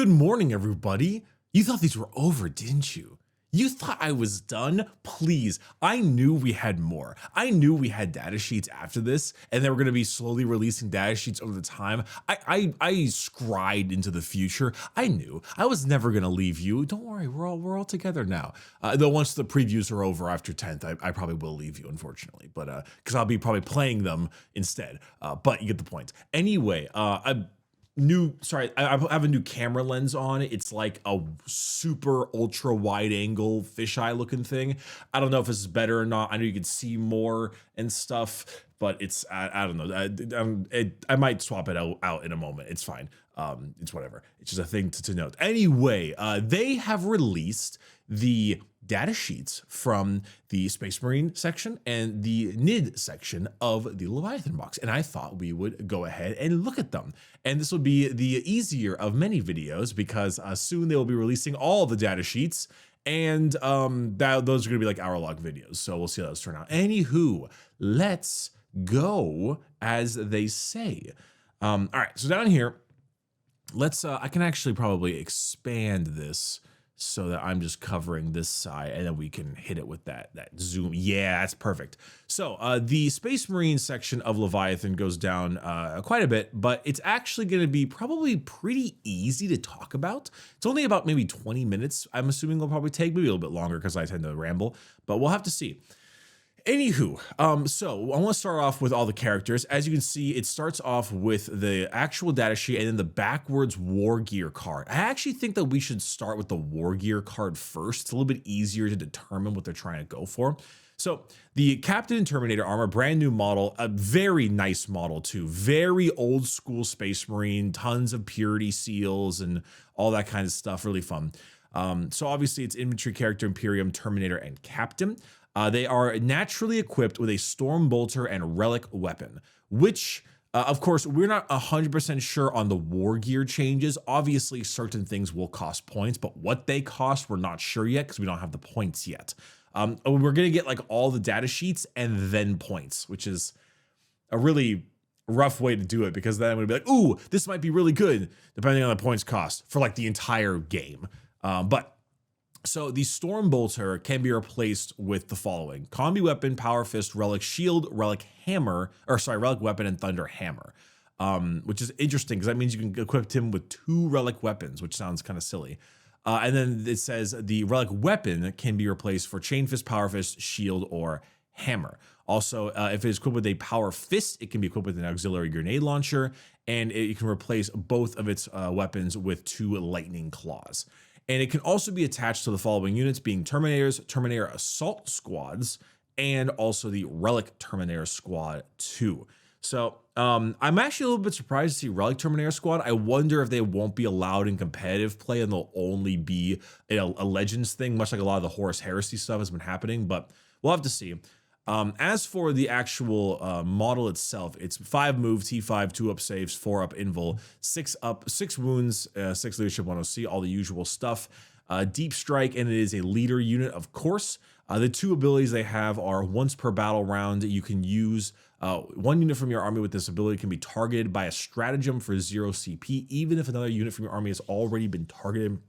Good morning, everybody. You thought these were over, didn't you? You thought I was done? Please, I knew we had more. I knew we had data sheets after this, and they were going to be slowly releasing data sheets over the time. I scried into the future. I knew I was never going to leave you. Don't worry, we're all together now. Though once the previews are over after 10th, I probably will leave you, unfortunately, but because I'll be probably playing them instead. But you get the point. Anyway, I have a new camera lens on. It's like a super ultra wide angle fisheye looking thing. I don't know if this is better or not. I know you can see more and stuff, but it's, I don't know. I might swap it out in a moment. It's fine. It's whatever. It's just a thing to note. Anyway, they have released the data sheets from the Space Marine section and the NID section of the Leviathan box. And I thought we would go ahead and look at them. And this will be the easier of many videos because soon they will be releasing all the data sheets. And those are going to be like hour-long videos. So we'll see how those turn out. Anywho, let's go, as they say. All right, so down here, let's, I can actually probably expand this so that I'm just covering this side, and then we can hit it with that zoom. Yeah, that's perfect. So the Space Marine section of Leviathan goes down quite a bit, but it's actually going to be probably pretty easy to talk about. It's only about maybe 20 minutes, I'm assuming it'll probably take, maybe a little bit longer because I tend to ramble, but we'll have to see. Anywho, so I want to start off with all the characters. As you can see, it starts off with the actual data sheet and then the backwards war gear card. I actually think that we should start with the war gear card first. It's a little bit easier to determine what they're trying to go for. So the Captain and Terminator armor, brand new model, a very nice model too. Very old school Space Marine, tons of purity seals and all that kind of stuff. Really fun. So obviously it's infantry character, Imperium, Terminator, and Captain. They are naturally equipped with a Storm Bolter and Relic weapon, which, of course, we're not 100% sure on the war gear changes. Obviously, certain things will cost points, but what they cost, we're not sure yet because we don't have the points yet. We're going to get like all the data sheets and then points, which is a really rough way to do it because then we'd be like, ooh, this might be really good, depending on the points cost for like the entire game. So the Storm Bolter can be replaced with the following: Combi Weapon, Power Fist, Relic Shield, Relic Hammer, Relic Weapon, and Thunder Hammer, which is interesting because that means you can equip him with 2 Relic Weapons, which sounds kind of silly. And then it says the Relic Weapon can be replaced for Chain Fist, Power Fist, Shield, or Hammer. Also, if it is equipped with a Power Fist, it can be equipped with an Auxiliary Grenade Launcher, and it can replace both of its weapons with 2 Lightning Claws. And it can also be attached to the following units, being Terminators, Terminator Assault Squads, and also the Relic Terminator Squad 2. So I'm actually a little bit surprised to see Relic Terminator Squad. I wonder if they won't be allowed in competitive play and they'll only be a Legends thing, much like a lot of the Horus Heresy stuff has been happening, but we'll have to see. As for the actual model itself, it's 5 move, T5, 2 up saves, 4 up invul, 6 up, 6 wounds, 6 leadership, 1 OC, all the usual stuff. Deep strike, and it is a leader unit, of course. The 2 abilities they have are once per battle round. You can use 1 unit from your army with this ability can be targeted by a stratagem for 0 CP, even if another unit from your army has already been targeted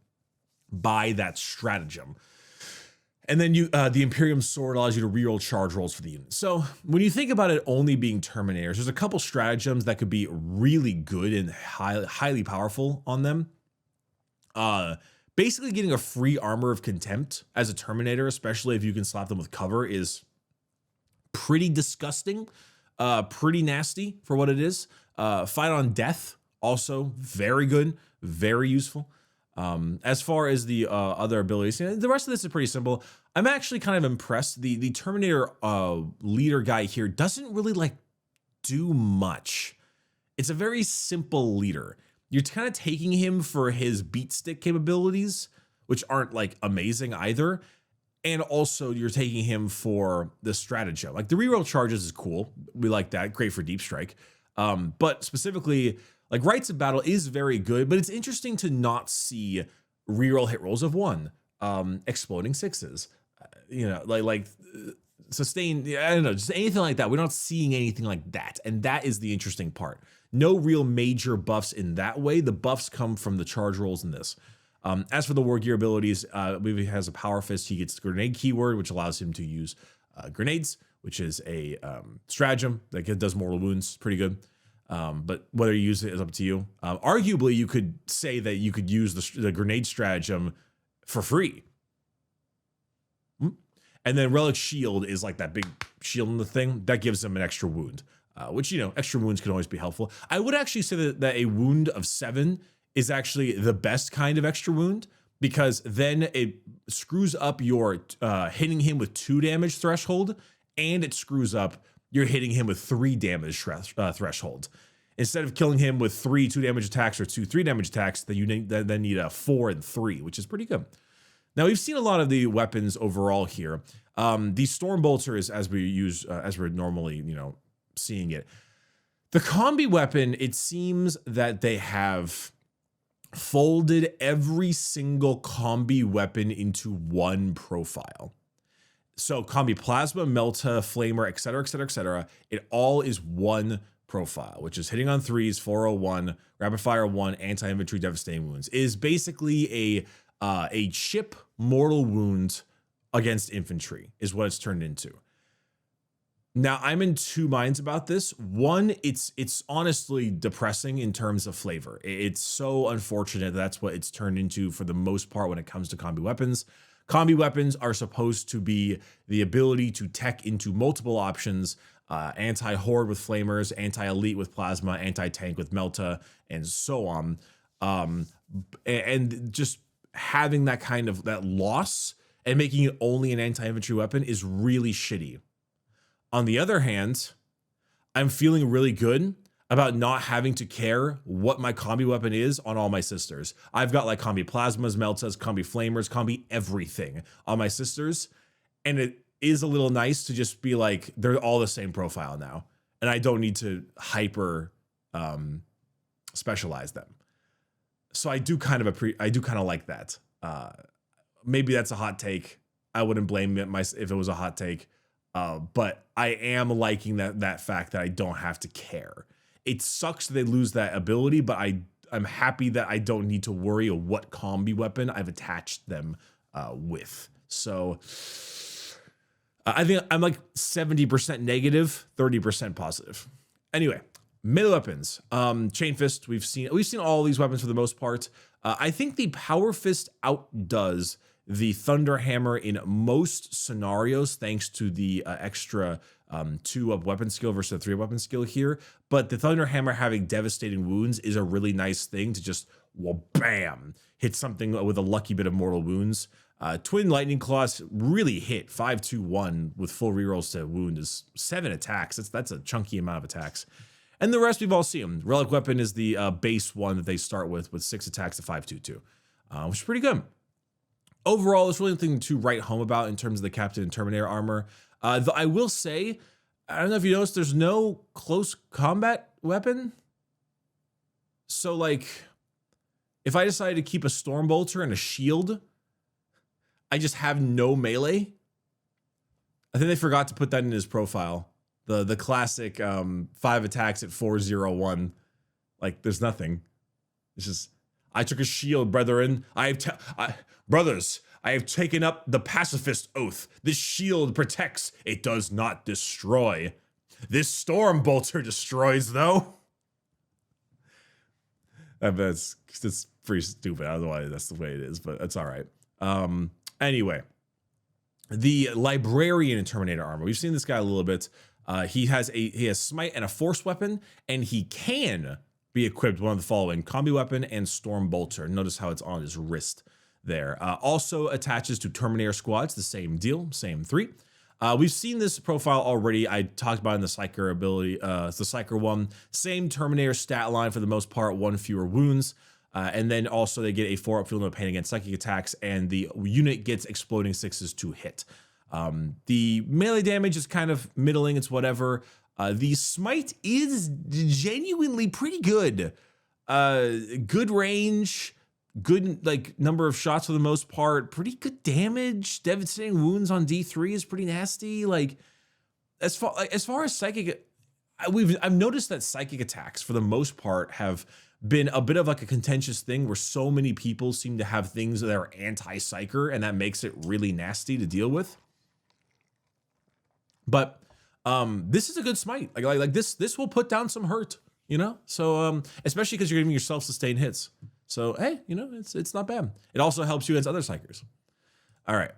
by that stratagem. And then the Imperium Sword allows you to reroll charge rolls for the unit. So when you think about it only being Terminators, there's a couple stratagems that could be really good and highly powerful on them. Basically getting a free Armor of Contempt as a Terminator, especially if you can slap them with cover, is pretty disgusting, pretty nasty for what it is. Fight on Death, also very good, very useful. As far as the other abilities, the rest of this is pretty simple. I'm actually kind of impressed. The Terminator leader guy here doesn't really like do much. It's a very simple leader. You're kind of taking him for his beat stick capabilities, which aren't like amazing either. And also you're taking him for the stratagem. Like the reroll charges is cool. We like that. Great for deep strike. But specifically, like Rites of Battle is very good, but it's interesting to not see reroll hit rolls of 1, exploding 6s, like sustain. I don't know, just anything like that. We're not seeing anything like that, and that is the interesting part. no real major buffs in that way. The buffs come from the charge rolls in this. As for the war gear abilities, I believe he has a power fist. He gets the grenade keyword, which allows him to use grenades, which is a stratagem that does mortal wounds. Pretty good. But whether you use it is up to you. Arguably, you could say that you could use the grenade stratagem for free. And then Relic Shield is like that big shield in the thing that gives him an extra wound, which, extra wounds can always be helpful. I would actually say that a wound of 7 is actually the best kind of extra wound, because then it screws up your hitting him with 2 damage threshold, and it screws up you're hitting him with 3 damage threshold. Instead of killing him with 3 2-damage attacks or 2 3-damage attacks, then you then need a 4 and 3, which is pretty good. Now, we've seen a lot of the weapons overall here. The Stormbolter is as we're normally, seeing it. The combi weapon, it seems that they have folded every single combi weapon into one profile. So combi Plasma, Melta, Flamer, etc., etc., etc. It all is one profile, which is hitting on 3s, 401, rapid fire 1, anti-infantry, devastating wounds. It is basically a chip mortal wound against infantry is what it's turned into. Now, I'm in 2 minds about this. One, it's honestly depressing in terms of flavor. It's so unfortunate that's what it's turned into for the most part when it comes to combi weapons. Combi weapons are supposed to be the ability to tech into multiple options, anti-horde with flamers, anti-elite with plasma, anti-tank with melta, and so on. And just having that loss and making it only an anti-infantry weapon is really shitty. On the other hand, I'm feeling really good about not having to care what my combi weapon is on all my sisters. I've got like combi plasmas, meltas, combi flamers, combi everything on my sisters. And it is a little nice to just be like, they're all the same profile now. And I don't need to hyper specialize them. So I do kind of like that. Maybe that's a hot take. I wouldn't blame it if it was a hot take. But I am liking that fact that I don't have to care. It sucks that they lose that ability, but I'm happy that I don't need to worry of what combi weapon I've attached them with. So I think I'm like 70% negative, 30% positive. Anyway, melee weapons. Chain Fist, we've seen all these weapons for the most part. I think the Power Fist outdoes the Thunder Hammer in most scenarios, thanks to the extra 2 up weapon skill versus a 3 up weapon skill here. But the Thunder Hammer having devastating wounds is a really nice thing to just, bam, hit something with a lucky bit of mortal wounds. Twin Lightning Claws really hit 5-2-1 with full rerolls to wound is 7 attacks. That's a chunky amount of attacks. And the rest we've all seen. Relic Weapon is the base one that they start with 6 attacks to 5-2-2, which is pretty good. Overall, there's really nothing to write home about in terms of the Captain and Terminator armor. Though I will say, I don't know if you noticed, there's no close combat weapon. So, like, if I decided to keep a Stormbolter and a shield, I just have no melee. I think they forgot to put that in his profile. The classic 5 attacks at 401. Like, there's nothing. It's just, I took a shield, brethren. Brothers, I have taken up the pacifist oath. This shield protects, it does not destroy. This Stormbolter destroys, though. That's pretty stupid. I don't know why that's the way it is, but that's all right. Anyway, the Librarian in Terminator armor. We've seen this guy a little bit. He has Smite and a Force weapon, and he can be equipped with one of the following: Combi Weapon and Stormbolter. Notice how it's on his wrist there. Also attaches to Terminator Squad. It's the same deal, same 3. We've seen this profile already. I talked about it in the Psyker ability. It's the Psyker one. Same Terminator stat line for the most part, 1 fewer wounds. And then also they get a 4-up field of pain against psychic attacks, and the unit gets exploding 6s to hit. The melee damage is kind of middling. It's whatever. The Smite is genuinely pretty good. Good range. Good number of shots for the most part. Pretty good damage. Devastating wounds on D3 is pretty nasty. Like as far as psychic, I've noticed that psychic attacks for the most part have been a bit of like a contentious thing where so many people seem to have things that are anti-psyker, and that makes it really nasty to deal with. But this is a good smite. Like this will put down some hurt, you know? So especially because you're giving yourself sustained hits. So hey, you know, it's not bad. It also helps you against other psychers. All right.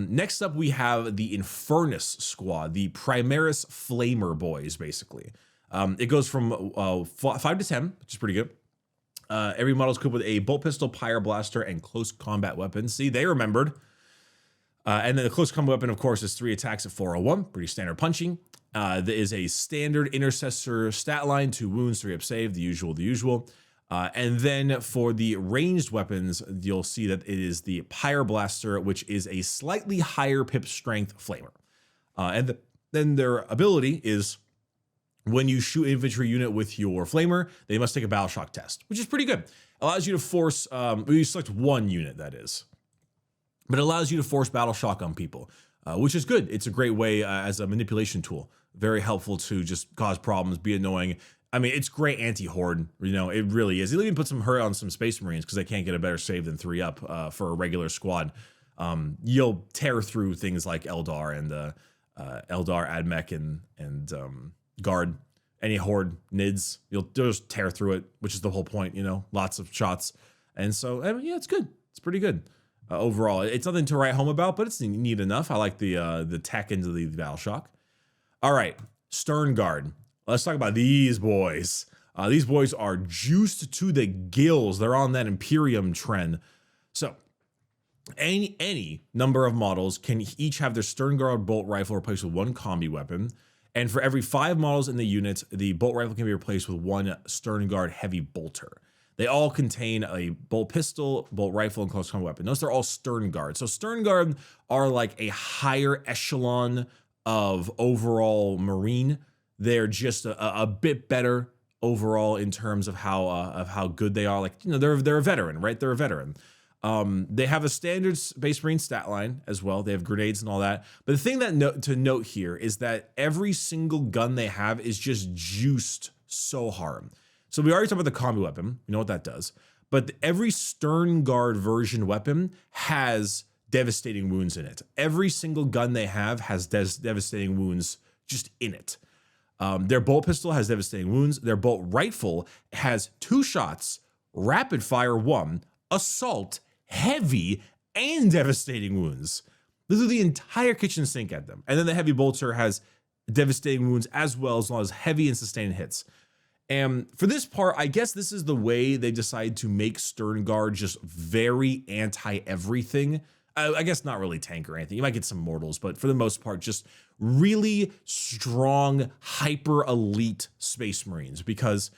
Next up, we have the Infernus Squad, the Primaris Flamer boys, basically. It goes from 5 to 10, which is pretty good. Every model is equipped with a bolt pistol, pyroblast, and close combat weapons. See, they remembered. And then the close combat weapon, of course, is 3 attacks at 401, pretty standard punching. There is a standard intercessor stat line, 2 wounds, 3 up save, the usual. And then for the ranged weapons, you'll see that it is the Pyroblaster, which is a slightly higher pip strength flamer. And then their ability is when you shoot an infantry unit with your flamer, they must take a battle shock test, which is pretty good. Allows you to force, you select 1 unit, that is. But it allows you to force battle shock on people, which is good. It's a great way as a manipulation tool. Very helpful to just cause problems, be annoying. I mean, it's great anti-horde, you know, it really is. It'll even put some hurt on some Space Marines because they can't get a better save than 3 up for a regular squad. You'll tear through things like Eldar and Eldar, Admech, and Guard. Any horde nids, you'll just tear through it, which is the whole point, you know, lots of shots. And so, I mean, yeah, it's good. It's pretty good. Overall, it's nothing to write home about, but it's neat enough. I like the tech into the battle shock. All right, Stern Guard. Let's talk about these boys. These boys are juiced to the gills. They're on that Imperium trend. So any number of models can each have their Stern Guard bolt rifle replaced with 1 combi weapon. And for every 5 models in the unit, the bolt rifle can be replaced with 1 Stern Guard heavy bolter. They all contain a bolt pistol, bolt rifle, and close combat weapon. Notice they're all Stern Guard. So Stern Guard are like a higher echelon of overall Marine. They're just a bit better overall in terms of how good they are. Like, you know, they're a veteran, right? They're a veteran. They have a standard Space Marine stat line as well. They have grenades and all that. But the thing to note here is that every single gun they have is just juiced so hard. So we already talked about the combi weapon. We know what that does. But every Stern Guard version weapon has devastating wounds in it. Every single gun they have has devastating wounds just in it. Their bolt pistol has devastating wounds. Their bolt rifle has 2 shots, rapid fire 1, assault, heavy, and devastating wounds. They do the entire kitchen sink at them. And then the heavy bolter has devastating wounds as well as heavy and sustained hits. And for this part, I guess this is the way they decide to make Stern Guard just very anti-everything. I guess not really tank or anything. You might get some mortals, but for the most part, just really strong, hyper elite Space Marines because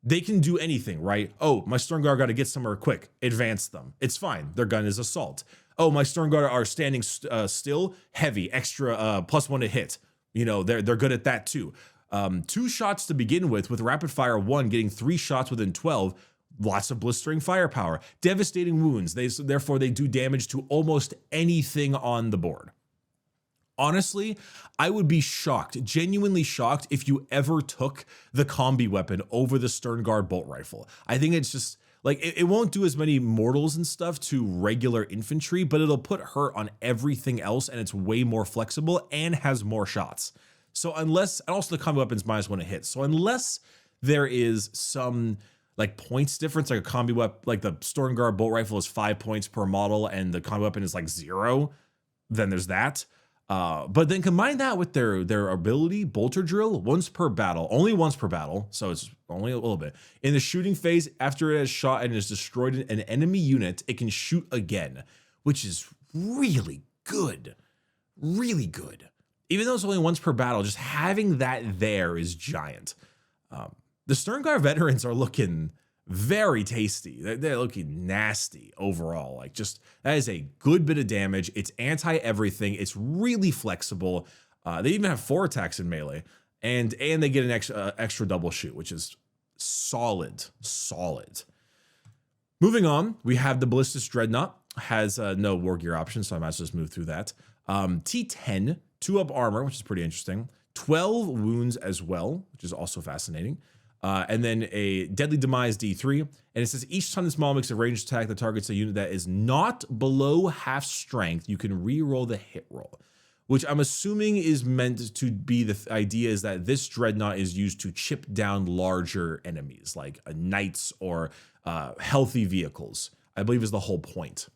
they can do anything, right? Oh, my Stern Guard got to get somewhere quick. Advance them. It's fine. Their gun is assault. Oh, my Stern Guard are standing still, heavy, extra +1 to hit. You know, they're good at that too. 2 shots to begin with rapid fire 1, getting 3 shots within 12. Lots of blistering firepower, devastating wounds. Therefore, they do damage to almost anything on the board. Honestly, I would be shocked, genuinely shocked, if you ever took the combi weapon over the Stern Guard bolt rifle. I think it's just like it won't do as many mortals and stuff to regular infantry, but it'll put hurt on everything else, and it's way more flexible and has more shots. So and also the combi weapon's -1 to hit. So unless there is some like points difference, like a combi weapon, like the Stern Guard bolt rifle is 5 points per model and the combi weapon is like 0, then there's that. But then combine that with their ability, bolter drill, only once per battle, so it's only a little bit. In the shooting phase, after it has shot and has destroyed an enemy unit, it can shoot again, which is really good. Really good. Even though it's only once per battle, just having that there is giant. The Stern Guard veterans are looking very tasty. They're looking nasty overall. Like just, that is a good bit of damage. It's anti-everything. It's really flexible. They even have 4 attacks in melee. And they get an extra double shoot, which is solid. Moving on, we have the Ballistic Dreadnought. Has no war gear option, so I might just move through that. T10, 2-up armor, which is pretty interesting. 12 wounds as well, which is also fascinating. And then a Deadly Demise D3. And it says each time this model makes a ranged attack that targets a unit that is not below half strength, you can re-roll the hit roll, which I'm assuming is meant to be the idea is that this Dreadnought is used to chip down larger enemies like knights or healthy vehicles, I believe is the whole point.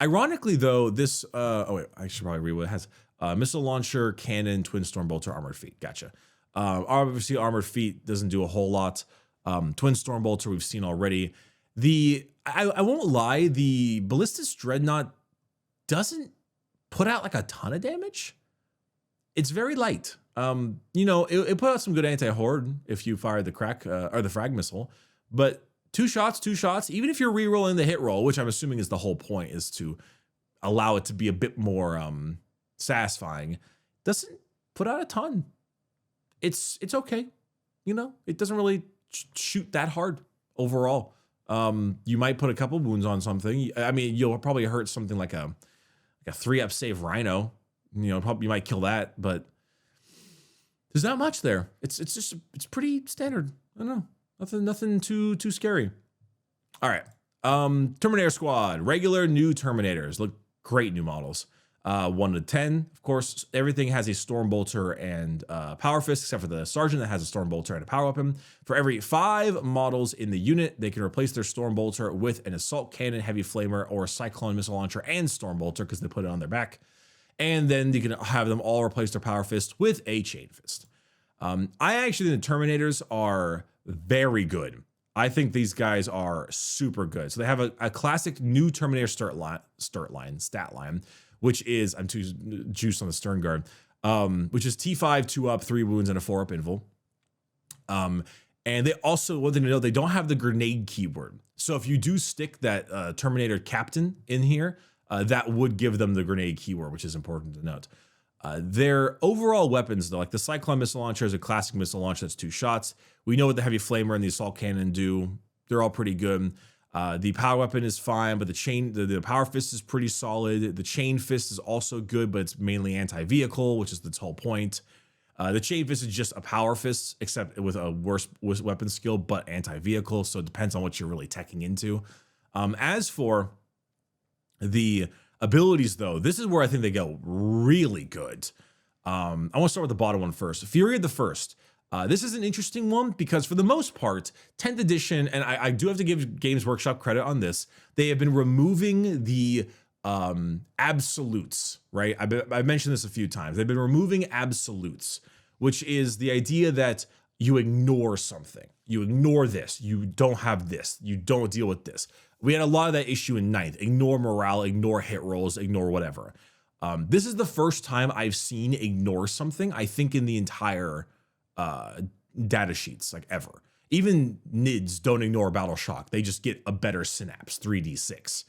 Ironically, though, this, oh wait, I should probably read what it has. Missile launcher, cannon, twin stormbolter, armored feet. Gotcha. Obviously, armored feet doesn't do a whole lot. Twin stormbolter we've seen already. I won't lie, the Ballistic Dreadnought doesn't put out like a ton of damage. It's very light. You know, it put out some good anti-horde if you fire the crack or the frag missile, but two shots, even if you're re-rolling the hit roll, which I'm assuming is the whole point, is to allow it to be a bit more satisfying, doesn't put out a ton. It's okay. You know, it doesn't really shoot that hard overall. You might put a couple wounds on something. I mean, you'll probably hurt something like a 3-up save Rhino. You know, probably you might kill that, but there's not much there. It's pretty standard. I don't know. Nothing too scary. All right. Terminator Squad. Regular new Terminators. Look great new models. 1 to 10, of course. Everything has a Stormbolter and Power Fist, except for the Sergeant that has a Stormbolter and a Power Weapon. For every 5 models in the unit, they can replace their Stormbolter with an Assault Cannon, Heavy Flamer, or Cyclone Missile Launcher and Stormbolter because they put it on their back. And then you can have them all replace their Power Fist with a Chain Fist. I actually think the Terminators are very good. I think these guys are super good. So they have a classic new Terminator stat line, which is, I'm too juiced on the Stern Guard, which is T5, 2-up, 3 wounds, and a 4-up invul. And they also, one thing to know, they don't have the grenade keyword. So if you do stick that Terminator Captain in here, that would give them the grenade keyword, which is important to note. Their overall weapons, though, like the Cyclone Missile Launcher is a classic missile launcher that's 2 shots. We know what the Heavy Flamer and the Assault Cannon do. They're all pretty good. The Power Weapon is fine, but the Power Fist is pretty solid. The Chain Fist is also good, but it's mainly anti-vehicle, which is its whole point. The Chain Fist is just a Power Fist, except with a worse weapon skill, but anti-vehicle, so it depends on what you're really teching into. As for the abilities, though, this is where I think they go really good. I want to start with the bottom one first. Fury of the First. This is an interesting one because for the most part, 10th edition, and I do have to give Games Workshop credit on this, they have been removing the absolutes, right? I've mentioned this a few times. They've been removing absolutes, which is the idea that you ignore something. You ignore this. You don't have this. You don't deal with this. We had a lot of that issue in 9th. Ignore morale, ignore hit rolls, ignore whatever. This is the first time I've seen ignore something, I think, in the entire data sheets, like ever. Even NIDs don't ignore Battle Shock. They just get a better synapse, 3d6.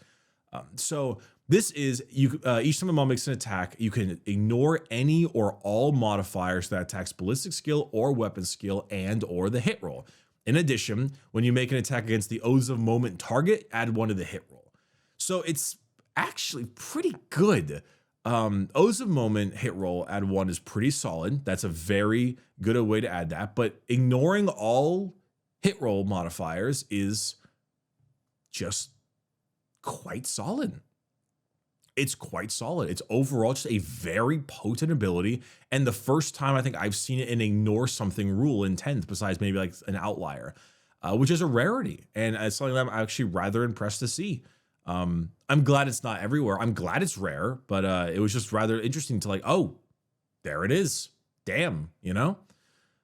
So this is, each time a model makes an attack, you can ignore any or all modifiers that attacks ballistic skill or weapon skill and or the hit roll. In addition, when you make an attack against the Oaths of Moment target, add 1 to the hit roll. So it's actually pretty good. Oaths of Moment hit roll, add 1 is pretty solid. That's a very good way to add that. But ignoring all hit roll modifiers is just quite solid. It's quite solid. It's overall just a very potent ability. And the first time I think I've seen it in ignore something rule in 10th, besides maybe like an outlier, which is a rarity. And it's something that I'm actually rather impressed to see. I'm glad it's not everywhere. I'm glad it's rare, but it was just rather interesting to like, oh, there it is. Damn, you know?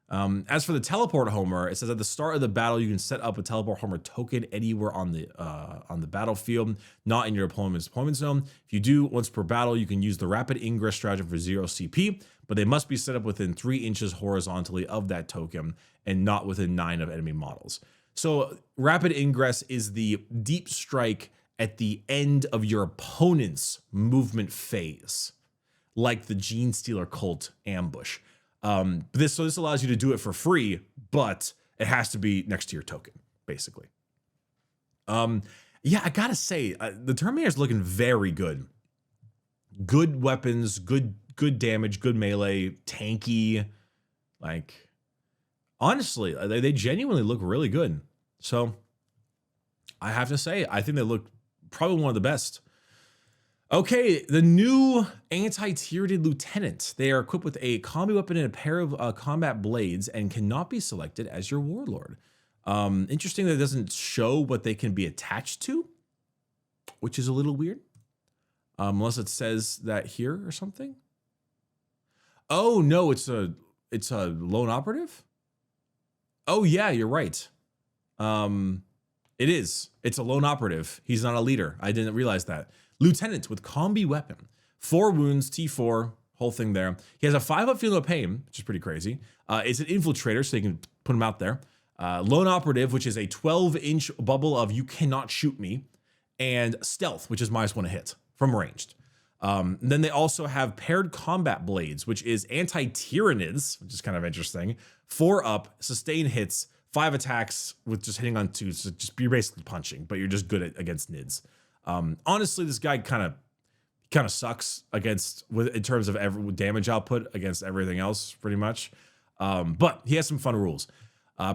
As for the teleport homer, it says at the start of the battle, you can set up a teleport homer token anywhere on the battlefield, not in your opponent's deployment zone. If you do once per battle, you can use the rapid ingress stratagem for 0 CP, but they must be set up within 3 inches horizontally of that token and not within 9 of enemy models. So rapid ingress is the deep strike at the end of your opponent's movement phase, like the Gene Stealer cult ambush. This allows you to do it for free, but it has to be next to your token, basically. Yeah, I gotta say, the Terminator's looking very good. Good weapons, good good damage, good melee, tanky. Like, honestly, they genuinely look really good. So I have to say, I think they look probably one of the best. Okay, the new Antitiered Lieutenant. They are equipped with a combi weapon and a pair of combat blades and cannot be selected as your warlord. Interesting that it doesn't show what they can be attached to, which is a little weird. Unless it says that here or something. Oh no, it's a lone operative. Oh yeah, you're right. It is. It's a lone operative. He's not a leader. I didn't realize that. Lieutenant with combi weapon, 4 wounds, T4, whole thing there. He has a 5-up feeling of pain, which is pretty crazy. It's an infiltrator, so you can put him out there. Lone operative, which is a 12-inch bubble of you cannot shoot me, and stealth, which is -1 a hit from ranged. Then they also have paired combat blades, which is anti-Tyranids, which is kind of interesting. 4-up, sustain hits, 5 attacks with just hitting on 2, so just you're basically punching, but you're just good against nids. Honestly, this guy kind of sucks in terms of damage output against everything else, pretty much. But he has some fun rules.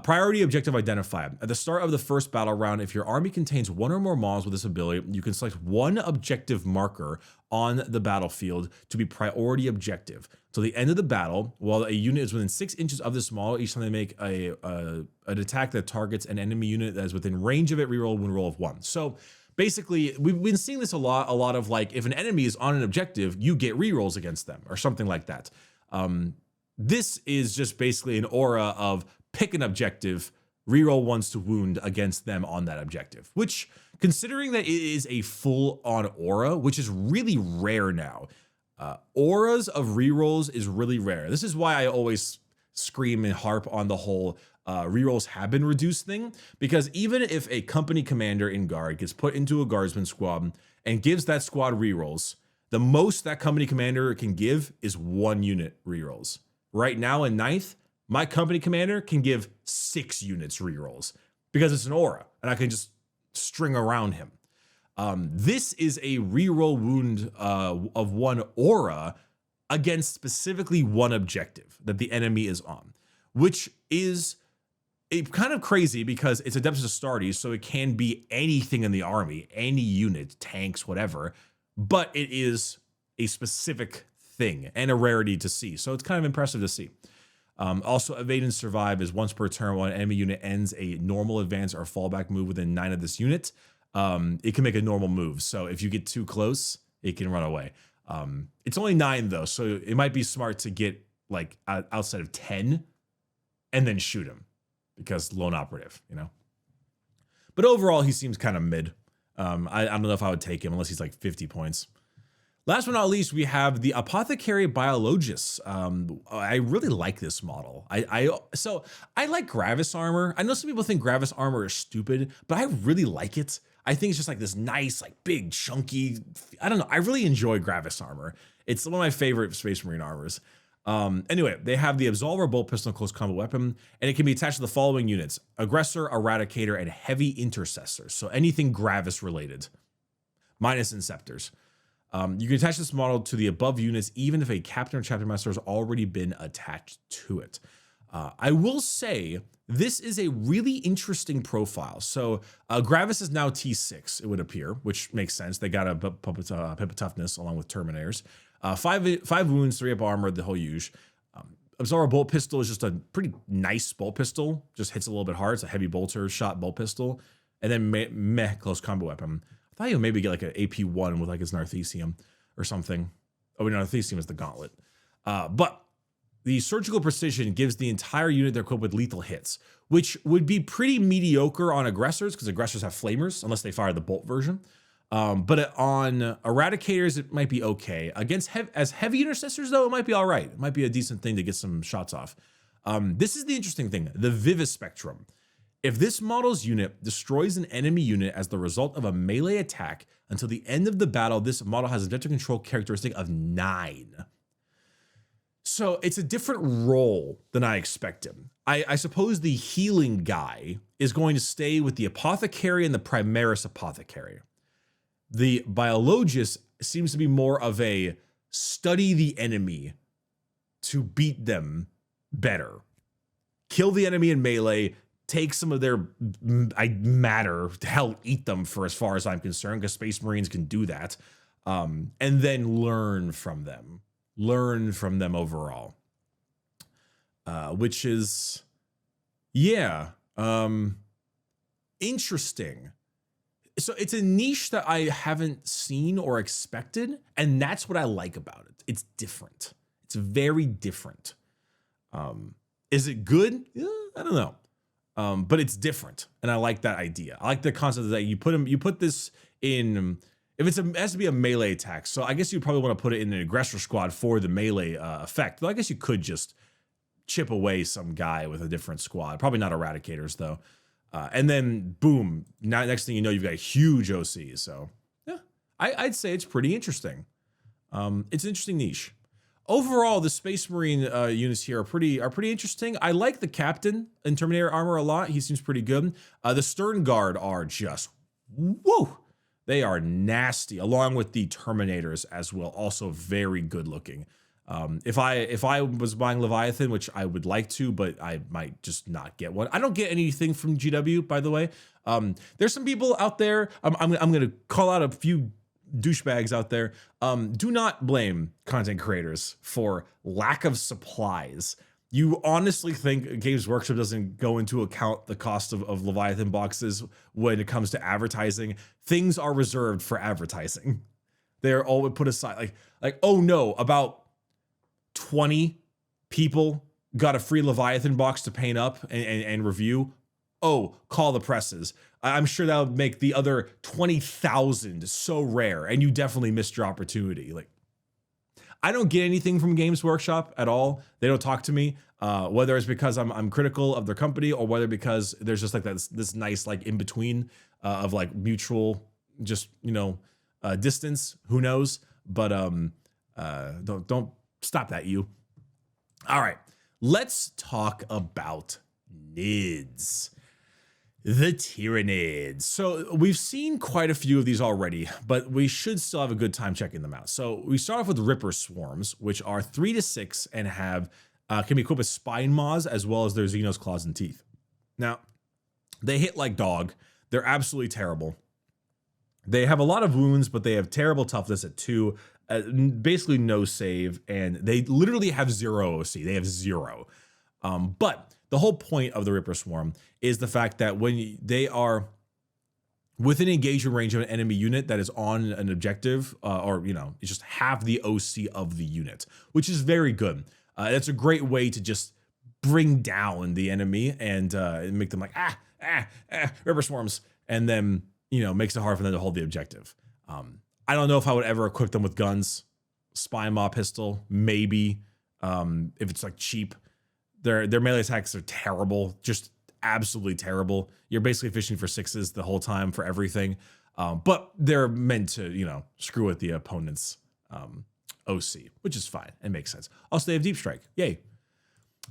Priority objective identified. At the start of the first battle round, if your army contains 1 or more models with this ability, you can select 1 objective marker on the battlefield to be priority objective. Till the end of the battle, while a unit is within 6 inches of this model, each time they make an attack that targets an enemy unit that is within range of it, reroll one roll of 1. So basically, we've been seeing this a lot of like, if an enemy is on an objective, you get rerolls against them or something like that. This is just basically an aura of pick an objective, reroll 1s to wound against them on that objective, which, considering that it is a full-on aura, which is really rare now. Auras of rerolls is really rare. This is why I always scream and harp on the whole rerolls have been reduced thing, because even if a company commander in guard gets put into a guardsman squad and gives that squad rerolls, the most that company commander can give is 1 unit rerolls. Right now in 9th, my company commander can give 6 units rerolls because it's an aura and I can just string around him. This is a reroll wound of 1 aura against specifically 1 objective that the enemy is on, which is kind of crazy because it's Adeptus Astartes, so it can be anything in the army, any unit, tanks, whatever, but it is a specific thing and a rarity to see. So it's kind of impressive to see. Also, evade and survive is once per turn when an enemy unit ends a normal advance or fallback move within 9 of this unit. It can make a normal move. So if you get too close, it can run away. It's only 9 though, so it might be smart to get like outside of 10 and then shoot him because lone operative, you know. But overall, he seems kind of mid. I don't know if I would take him unless he's like 50 points. Last but not least, we have the Apothecary Biologist. I really like this model. So I like Gravis armor. I know some people think Gravis armor is stupid, but I really like it. I think it's just like this nice, like big, chunky, I don't know. I really enjoy Gravis armor. It's one of my favorite Space Marine armors. Anyway, they have the Absolver bolt pistol close combat weapon, and it can be attached to the following units: Aggressor, Eradicator, and Heavy Intercessor. So anything Gravis related, minus Inceptors. You can attach this model to the above units even if a captain or chapter master has already been attached to it. I will say this is a really interesting profile. So Gravis is now T6, it would appear, which makes sense. They got a pip of toughness along with Terminators. 5 wounds, 3-up armor, the whole huge. Absolver bolt pistol is just a pretty nice bolt pistol. Just hits a little bit hard. It's a heavy bolter shot bolt pistol. And then meh close combat weapon. I thought you would maybe get like an AP1 with like his Narthecium or something. Oh, Narthecium is the gauntlet. But the surgical precision gives the entire unit their equipped with lethal hits, which would be pretty mediocre on aggressors because aggressors have flamers unless they fire the bolt version. But on eradicators, it might be okay. Against as heavy intercessors, though, it might be all right. It might be a decent thing to get some shots off. This is the interesting thing, the Vivispectrum. If this model's unit destroys an enemy unit as the result of a melee attack until the end of the battle, this model has a vector control characteristic of 9. So it's a different role than I expected. I suppose the healing guy is going to stay with the Apothecary and the Primaris Apothecary. The Biologist seems to be more of a study the enemy to beat them better. Kill the enemy in melee, take some of their matter, hell, eat them for as far as I'm concerned, because Space Marines can do that, and then learn from them. Learn from them overall. Which is, yeah, interesting. So it's a niche that I haven't seen or expected, and that's what I like about it. It's different. It's very different. Is it good? Yeah, I don't know. But it's different, and I like that idea. I like the concept that you put this in. If it has to be a melee attack, so I guess you probably want to put it in an aggressor squad for the melee effect. Though I guess you could just chip away some guy with a different squad. Probably not eradicators though. And then boom, now next thing you know, you've got a huge OC. So yeah, I'd say it's pretty interesting. It's an interesting niche. Overall, the Space Marine units here are pretty interesting. I like the captain in Terminator armor a lot. He seems pretty good. The Stern Guard are just whoa. They are nasty, along with the Terminators as well. Also very good looking. If I was buying Leviathan, which I would like to, but I might just not get one. I don't get anything from GW, by the way. There's some people out there. I'm going to call out a few douchebags out there. Do not blame content creators for lack of supplies. You honestly think Games Workshop doesn't go into account the cost of Leviathan boxes when it comes to advertising? Things are reserved for advertising. They're all put aside. Like, oh no, about 20 people got a free Leviathan box to paint up and review. Oh, call the presses. I'm sure that would make the other 20,000 so rare, and you definitely missed your opportunity. Like, I don't get anything from Games Workshop at all. They don't talk to me, whether it's because I'm critical of their company or whether because there's just like this nice like in between of like mutual just distance. Who knows? But don't stop that, you. All right, let's talk about NIDs. The Tyranids. So we've seen quite a few of these already, but we should still have a good time checking them out. So we start off with Ripper Swarms, which are 3 to 6 and have can be equipped with spine maws as well as their Xenos claws and teeth. Now, they hit like dog. They're absolutely terrible. They have a lot of wounds, but they have terrible toughness at 2, basically no save, and they literally have 0 OC. They have 0. But the whole point of the Ripper Swarm is the fact that when they are within engagement range of an enemy unit that is on an objective, it's just half the OC of the unit, which is very good. That's a great way to just bring down the enemy and make them like, Ripper Swarms, and then, makes it hard for them to hold the objective. I don't know if I would ever equip them with guns, spine maw pistol, maybe, if it's like cheap. Their melee attacks are terrible, just absolutely terrible. You're basically fishing for 6s the whole time for everything. But they're meant to, screw with the opponent's OC, which is fine and makes sense. Also, they have Deep Strike. Yay.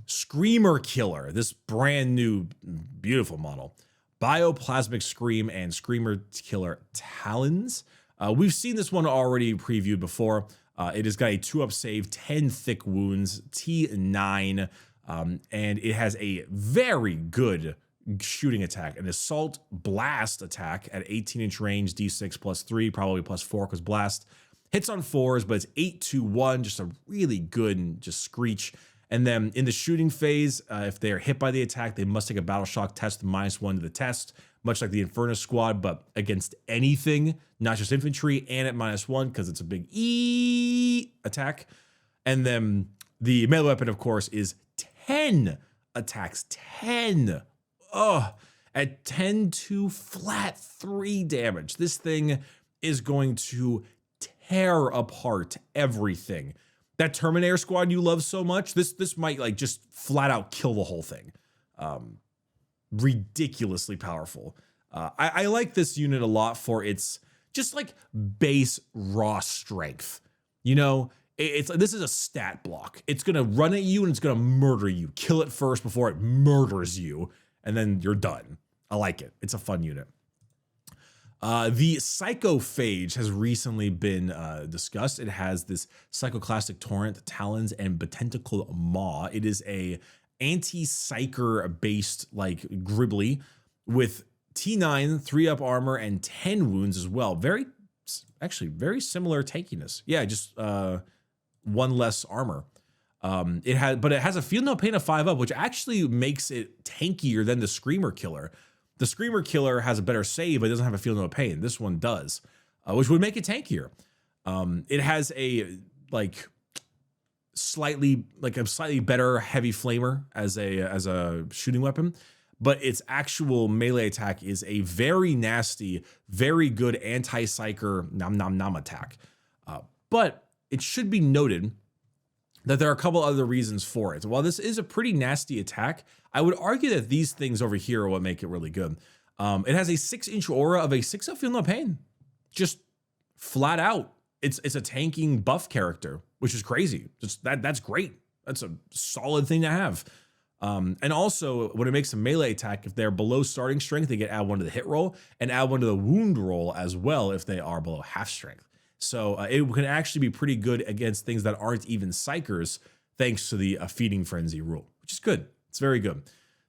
Screamer Killer, this brand new, beautiful model. Bioplasmic Scream and Screamer Killer Talons. We've seen this one already previewed before. It has got a 2-up save, 10 thick wounds, T9. And it has a very good shooting attack, an assault blast attack at 18-inch range, D6 plus 3, probably plus 4 because blast. Hits on 4s, but it's 8-1, just a really good and just screech. And then in the shooting phase, if they are hit by the attack, they must take a battle shock test, -1 to the test, much like the Inferno Squad, but against anything, not just infantry, and at -1 because it's a big attack. And then the melee weapon, of course, is 10 attacks, 10. At 10 to flat 3 damage. This thing is going to tear apart everything. That Terminator Squad you love so much, this might like just flat out kill the whole thing. Ridiculously powerful. I like this unit a lot for its just like base raw strength. This is a stat block. It's going to run at you and it's going to murder you. Kill it first before it murders you, and then you're done. I like it. It's a fun unit. The Psychophage has recently been discussed. It has this Psychoclastic Torrent, Talons, and Botentical Maw. It is a anti-psyker based like Gribbly with T9, 3-up armor, and 10 wounds as well. Actually very similar tankiness. Yeah, just 1 less armor. But it has a Feel No Pain of 5-up, which actually makes it tankier than the Screamer Killer. The Screamer Killer has a better save, but it doesn't have a Feel No Pain. This one does, which would make it tankier. It has a slightly better heavy flamer as a shooting weapon, but its actual melee attack is a very nasty, very good anti-psyker nom nom nom attack. But it should be noted that there are a couple other reasons for it. While this is a pretty nasty attack, I would argue that these things over here are what make it really good. It has a 6-inch aura of a 6-up Feel No Pain. Just flat out. It's a tanking buff character, which is crazy. Just that's great. That's a solid thing to have. And also, when it makes a melee attack, if they're below starting strength, they get add 1 to the hit roll and add 1 to the wound roll as well if they are below half strength. So it can actually be pretty good against things that aren't even psychers, thanks to the feeding frenzy rule, which is good. It's very good.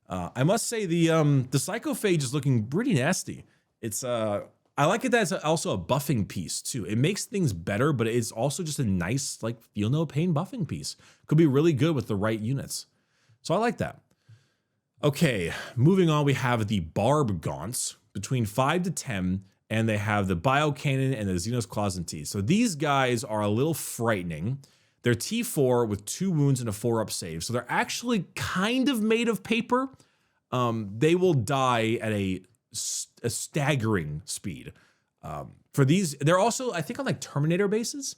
I must say the Psychophage is looking pretty nasty. It's I like it that it's also a buffing piece too. It makes things better, but it's also just a nice Feel No Pain buffing piece. Could be really good with the right units. So I like that. Okay, moving on, we have the Barb Gaunts between 5 to 10. And they have the Bio Cannon and the Xenos Claws and Teeth. So these guys are a little frightening. They're T4 with 2 wounds and a 4-up save. So they're actually kind of made of paper. They will die at a staggering speed. For these, they're also, I think, on Terminator bases.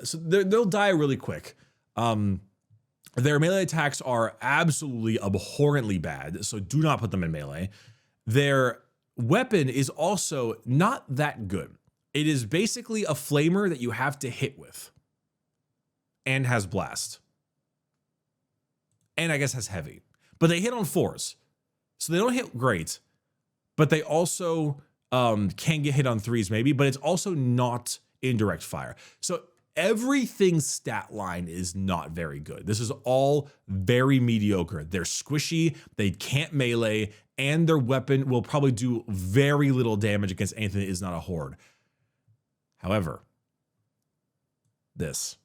So they'll die really quick. Their melee attacks are absolutely abhorrently bad. So do not put them in melee. Their weapon is also not that good. It is basically a flamer that you have to hit with and has blast. And I guess has heavy. But they hit on 4s. So they don't hit great, but they also can get hit on 3s maybe, but it's also not indirect fire. So everything's stat line is not very good. This is all very mediocre. They're squishy, they can't melee, and their weapon will probably do very little damage against anything that is not a horde. However, this.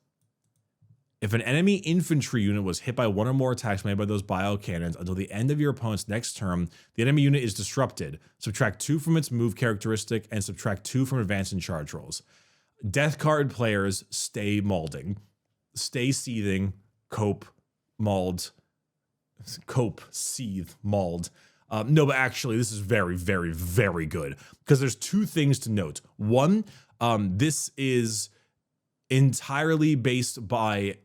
If an enemy infantry unit was hit by 1 or more attacks made by those bio cannons until the end of your opponent's next turn, the enemy unit is disrupted. Subtract 2 from its move characteristic and subtract 2 from advance and charge rolls. Death card players stay maulding. Stay seething, cope, seethe, mauled. No, but actually, this is very, very, very good because there's 2 things to note. One, this is entirely based by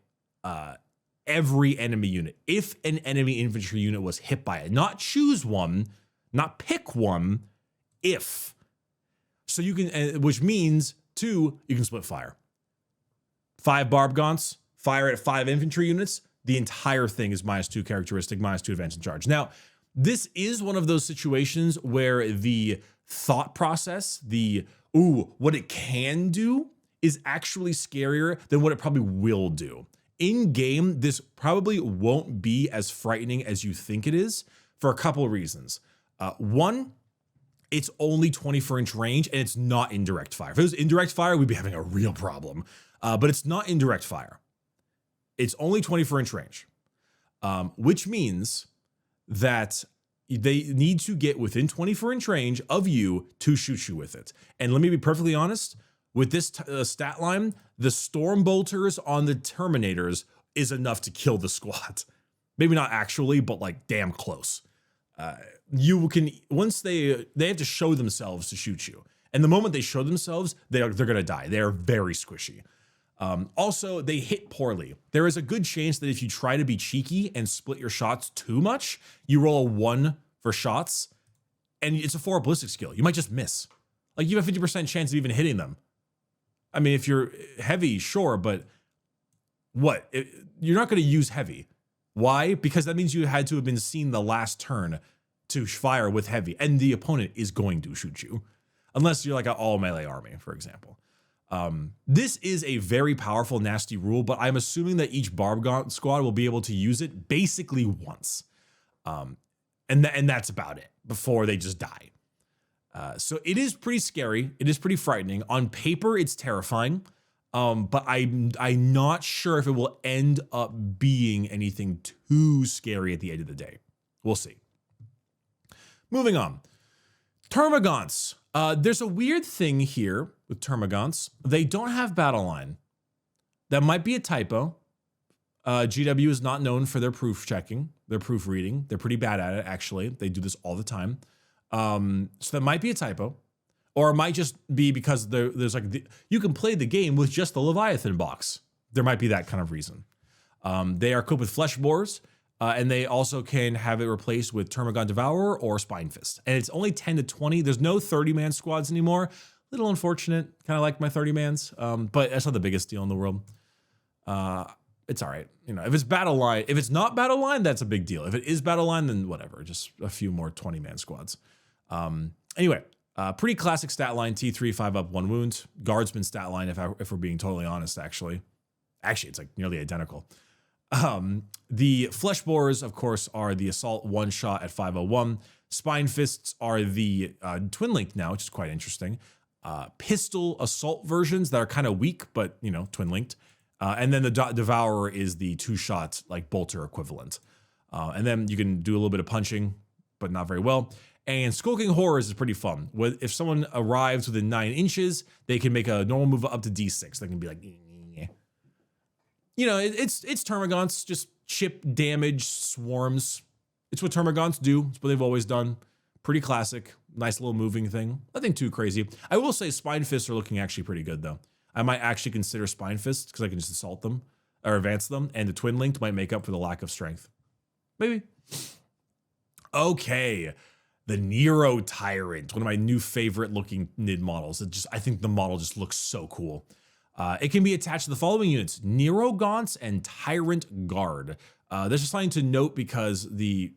every enemy unit. If an enemy infantry unit was hit by it, not choose one, not pick one, if. So you can, which means 2, you can split fire. 5 Barb Gaunts, fire at 5 infantry units. The entire thing is -2 characteristic, -2 advance and charge. Now, this is one of those situations where the thought process, what it can do is actually scarier than what it probably will do. In game, this probably won't be as frightening as you think it is for a couple of reasons. One, it's only 24-inch range and it's not indirect fire. If it was indirect fire, we'd be having a real problem. But it's not indirect fire. It's only 24-inch range, which means that they need to get within 24-inch range of you to shoot you with it. And let me be perfectly honest, with this stat line, the Storm Bolters on the Terminators is enough to kill the squad. Maybe not actually, but damn close. You can, once they have to show themselves to shoot you. And the moment they show themselves, they're going to die. They're very squishy. Also, they hit poorly. There is a good chance that if you try to be cheeky and split your shots too much, you roll a 1 for shots, and it's a 4 ballistic skill. You might just miss. You have a 50% chance of even hitting them. I mean, if you're heavy, sure, but what? You're not going to use heavy. Why? Because that means you had to have been seen the last turn to fire with heavy, and the opponent is going to shoot you. unless you're like an all melee army, for example. This is a very powerful, nasty rule, but I'm assuming that each Barb Gaunt squad will be able to use it basically once. And that's about it before they just die. So it is pretty scary. It is pretty frightening. On paper, it's terrifying. But I'm not sure if it will end up being anything too scary at the end of the day. We'll see. Moving on. Termagants. There's a weird thing here with Termagants. They don't have battle line. That might be a typo. GW is not known for their proof checking, their proofreading. They're pretty bad at it, actually. They do this all the time. So that might be a typo. Or it might just be because there's like, you can play the game with just the Leviathan box. There might be that kind of reason. They are equipped with Flesh Borers, and they also can have it replaced with Termagant Devourer or Spine Fist. And it's only 10 to 20. There's no 30-man squads anymore. Little unfortunate. Kind of like my 30-mans, but that's not the biggest deal in the world. It's all right. You know, if it's battle line, if it's not battle line, that's a big deal. If it is battle line, then whatever. Just a few more 20-man squads. Anyway. Pretty classic stat line, T3, 5 up, 1 wound. Guardsman stat line, if we're being totally honest, actually. Actually, it's like nearly identical. The Flesh Borers, of course, are the Assault 1-shot at 501. Spine Fists are the Twin Linked now, which is quite interesting. Pistol Assault versions that are kind of weak, but, you know, Twin Linked. And then the Devourer is the 2-shot, like, Bolter equivalent. And then you can do a little bit of punching, but not very well. And Skulking Horrors is pretty fun. If someone arrives within 9 inches, they can make a normal move up to D6. They can be like, you know, it's Termagants, just chip damage swarms. It's what Termagants do. It's what they've always done. Pretty classic. Nice little moving thing. Nothing too crazy. I will say Spine Fists are looking actually pretty good, though. I might actually consider Spine Fists because I can just assault them or advance them. And the Twin Linked might make up for the lack of strength. Maybe. Okay. The Nero Tyrant, one of my new favorite looking NID models. I think the model just looks so cool. It can be attached to the following units: Neuroguns and Tyrant Guard. There's just something to note because the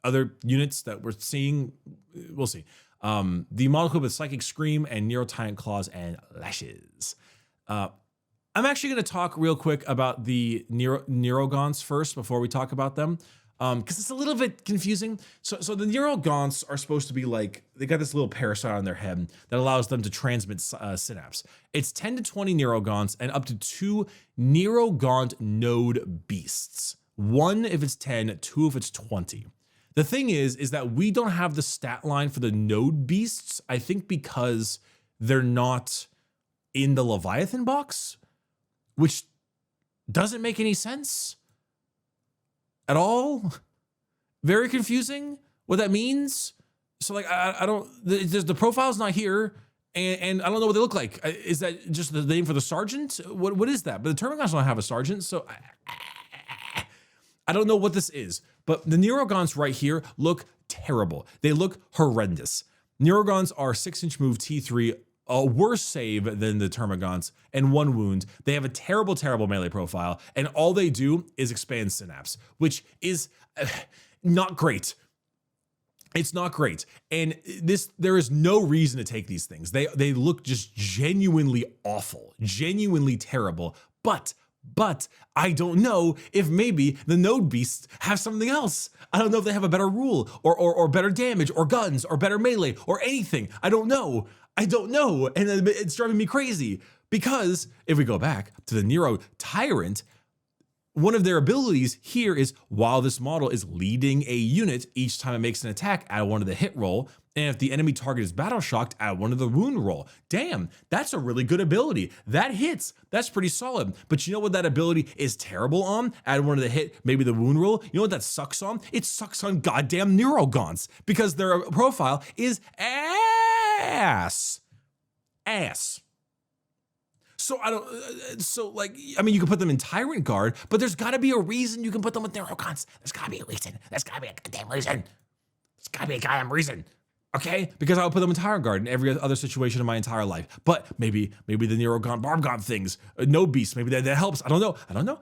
other units that we're seeing, we'll see. The model equipped with Psychic Scream and Nero Tyrant Claws and Lashes. I'm actually going to talk real quick about the Neuroguns first before we talk about them. Because it's a little bit confusing. So the Neuroguns are supposed to be like, they got this little parasite on their head that allows them to transmit synapse. It's 10 to 20 Neuroguns and up to 2 Neurogaunt node beasts. 1 if it's 10, 2 if it's 20. The thing is that we don't have the stat line for the node beasts, I think because they're not in the Leviathan box, which doesn't make any sense at all. Very confusing what that means. So like, I don't, the profile's not here and I don't know what they look like. Is that just the name for the sergeant? What is that? But the Termagants don't have a sergeant. So I don't know what this is, but the Neurogons right here look terrible. They look horrendous. Neurogons are 6-inch move T3, a worse save than the Termagants, and 1 wound. They have a terrible, terrible melee profile, and all they do is expand synapse, which is not great. It's not great. And there is no reason to take these things. They look just genuinely awful, genuinely terrible, but I don't know if maybe the node beasts have something else. I don't know if they have a better rule or better damage or guns or better melee or anything. I don't know. And it's driving me crazy because if we go back to the Nero Tyrant, one of their abilities here is while this model is leading a unit, each time it makes an attack, add 1 to the hit roll. And if the enemy target is battle shocked, add 1 to the wound roll. Damn, that's a really good ability. That hits. That's pretty solid. But you know what that ability is terrible on? Add 1 to the hit, maybe the wound roll. You know what that sucks on? It sucks on goddamn Neurogons because their profile is ass. So I mean, you can put them in Tyrant Guard, but there's got to be a reason you can put them with Neurogons. There's got to be a reason. There's got to be a goddamn reason. There's got to be a goddamn reason. Okay? Because I would put them in Tyrant Guard in every other situation in my entire life. But maybe the Neuroguns, Barb Gaunt things, no beast, maybe that helps. I don't know.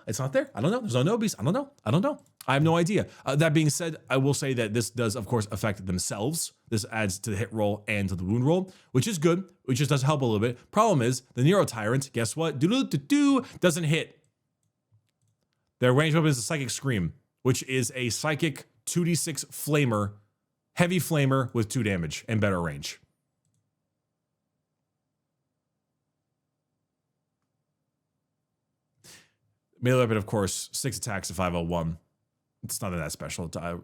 It's not there. I don't know. There's no beast. I don't know. I have no idea. That being said, I will say that this does, of course, affect themselves. This adds to the hit roll and to the wound roll, which is good, which just does help a little bit. Problem is, the Nero Tyrant, guess what? Doesn't hit. Their ranged weapon is a Psychic Scream, which is a Psychic 2d6 Flamer, heavy Flamer with 2 damage and better range. Melee weapon, of course, 6 attacks at 501. It's nothing that special to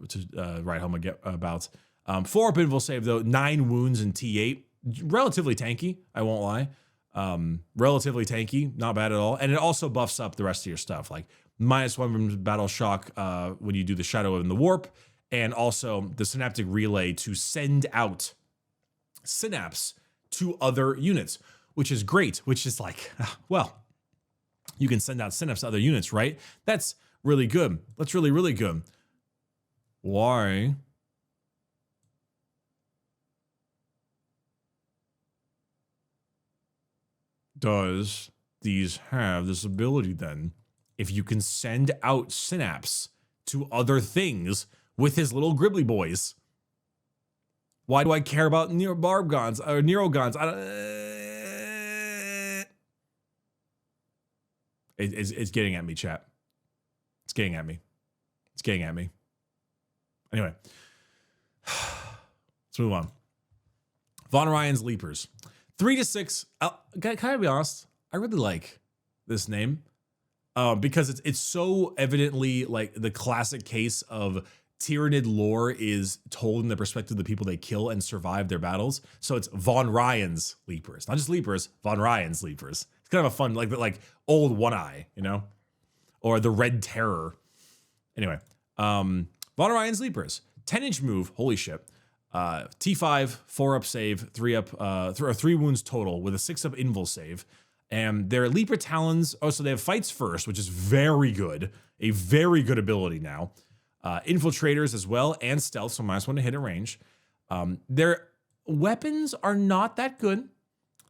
write home about. 4-up invul save, though, 9 wounds in T8. Relatively tanky, I won't lie. Relatively tanky, not bad at all. And it also buffs up the rest of your stuff, like -1 from battle shock when you do the Shadow and the Warp, and also the Synaptic Relay to send out synapse to other units, which is great, which is like, well, you can send out synapse to other units, right? That's really good. That's really, really good. Why does these have this ability then? If you can send out synapse to other things with his little gribbly boys. Why do I care about Barb Gaunts or Neuroguns? It's getting at me, chat. It's getting at me. It's getting at me. Anyway, let's move on. Von Ryan's Leapers. 3 to 6. Can I be honest? I really like this name because it's so evidently like the classic case of Tyranid lore is told in the perspective of the people they kill and survive their battles. So it's Von Ryan's Leapers, not just Leapers, Von Ryan's Leapers. It's kind of a fun, like old One Eye, you know, or the Red Terror. Anyway, Von Ryan's Leapers, 10-inch move. Holy shit. T5, 4-up save, 3-up, 3 wounds total with a 6-up invul save. And their Leaper Talons, so they have fights first, which is very good. A very good ability now. Infiltrators as well, and stealth, so -1 to hit at range. Their weapons are not that good.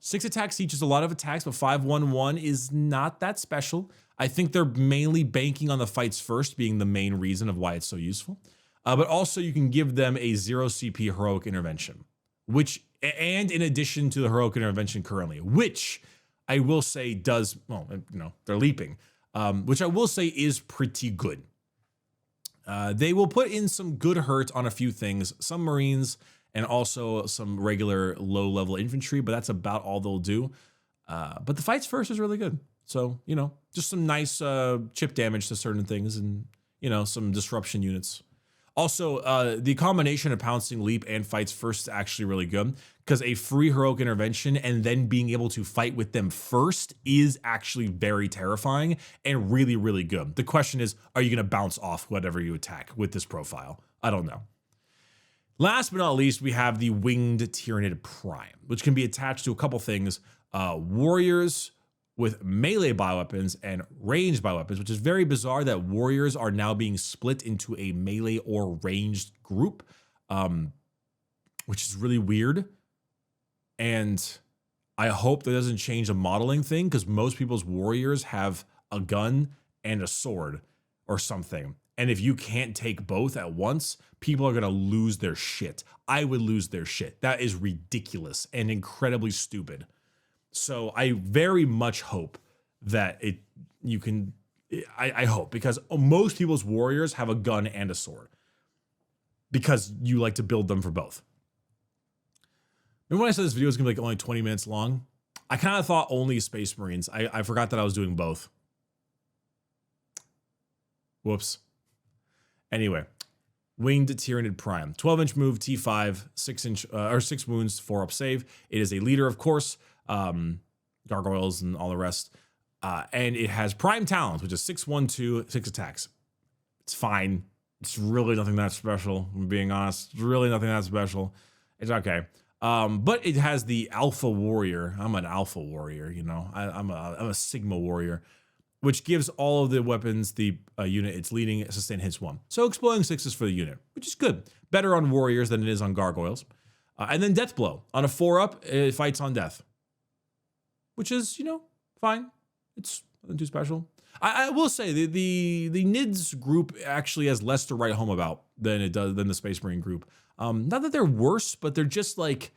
6 attacks each is a lot of attacks, but 5-1-1 is not that special. I think they're mainly banking on the fights first being the main reason of why it's so useful. But also you can give them a 0 CP heroic intervention, and in addition to the heroic intervention currently, which I will say does, well, you know, they're leaping, which I will say is pretty good. They will put in some good hurt on a few things, some Marines and also some regular low-level infantry, but that's about all they'll do. But the fights first is really good. So, you know, just some nice chip damage to certain things and, you know, some disruption units. Also, the combination of pouncing, leap, and fights first is actually really good because a free heroic intervention and then being able to fight with them first is actually very terrifying and really, really good. The question is, are you going to bounce off whatever you attack with this profile? I don't know. Last but not least, we have the Winged Tyranid Prime, which can be attached to a couple things. Warriors with melee bioweapons and ranged bioweapons, which is very bizarre that warriors are now being split into a melee or ranged group, which is really weird. And I hope that doesn't change the modeling thing because most people's warriors have a gun and a sword or something. And if you can't take both at once, people are going to lose their shit. I would lose their shit. That is ridiculous and incredibly stupid. So I very much hope that I hope, because most people's warriors have a gun and a sword because you like to build them for both. Remember when I said this video was gonna be like only 20 minutes long? I kind of thought only Space Marines. I forgot that I was doing both. Whoops. Anyway, Winged Tyranid Prime, 12-inch move, T5, 6 wounds, 4-up save. It is a leader, of course. Gargoyles and all the rest. And it has Prime Talons, which is 6-1-2, 6 attacks. It's fine. It's really nothing that special, I'm being honest. It's really nothing that special. It's okay. But it has the Alpha Warrior. I'm an Alpha Warrior, you know. I'm a Sigma Warrior, which gives all of the weapons the unit it's leading sustain hits 1. So exploding 6s for the unit, which is good. Better on Warriors than it is on Gargoyles. And then Death Blow. On a 4-up, it fights on death, which is, you know, fine. It's nothing too special. I will say the NIDS group actually has less to write home about than it does than the Space Marine group. Not that they're worse, but they're just like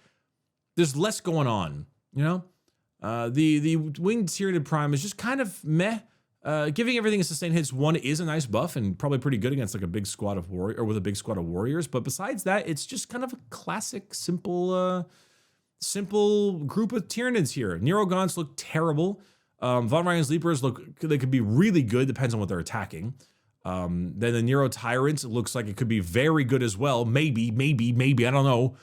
there's less going on, you know? The Winged Tyranid Prime is just kind of meh. Giving everything a sustained hits 1 is a nice buff and probably pretty good against like a big squad of warrior or with a big squad of warriors. But besides that, it's just kind of a classic, simple group of Tyranids here. Neuroguns look terrible. Von Ryan's Leapers they could be really good, depends on what they're attacking. Then the Neuro Tyrants, it looks like it could be very good as well. Maybe, I don't know.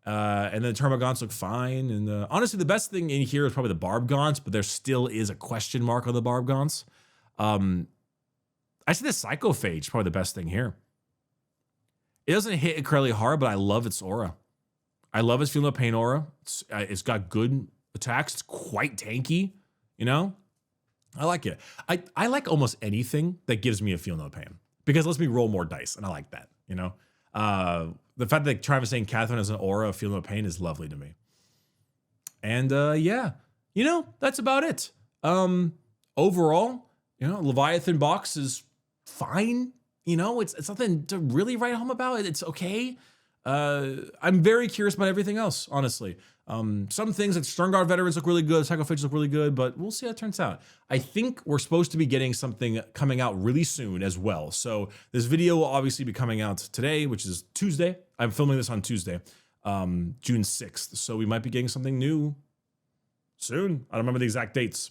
And then the Termagants look fine. And honestly, the best thing in here is probably the Barb Gaunts, but there still is a question mark on the Barb Gaunts. I say the Psychophage probably the best thing here. It doesn't hit incredibly hard, but I love its aura. I love its Feel No Pain aura. It's got good attacks. It's quite tanky, you know? I like it. I like almost anything that gives me a Feel No Pain because it lets me roll more dice, and I like that, you know? The fact that Travis saying Catherine has an aura of Feel No Pain is lovely to me. And yeah, you know, that's about it. Overall, you know, Leviathan box is fine. You know, it's nothing to really write home about. It's okay. I'm very curious about everything else, honestly. Some things like Sternguard veterans look really good, Psychophages look really good, but we'll see how it turns out. I think we're supposed to be getting something coming out really soon as well. So this video will obviously be coming out today, which is Tuesday. I'm filming this on Tuesday, June 6th. So we might be getting something new soon. I don't remember the exact dates.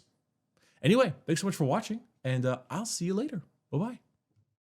Anyway, thanks so much for watching, and I'll see you later. Bye-bye.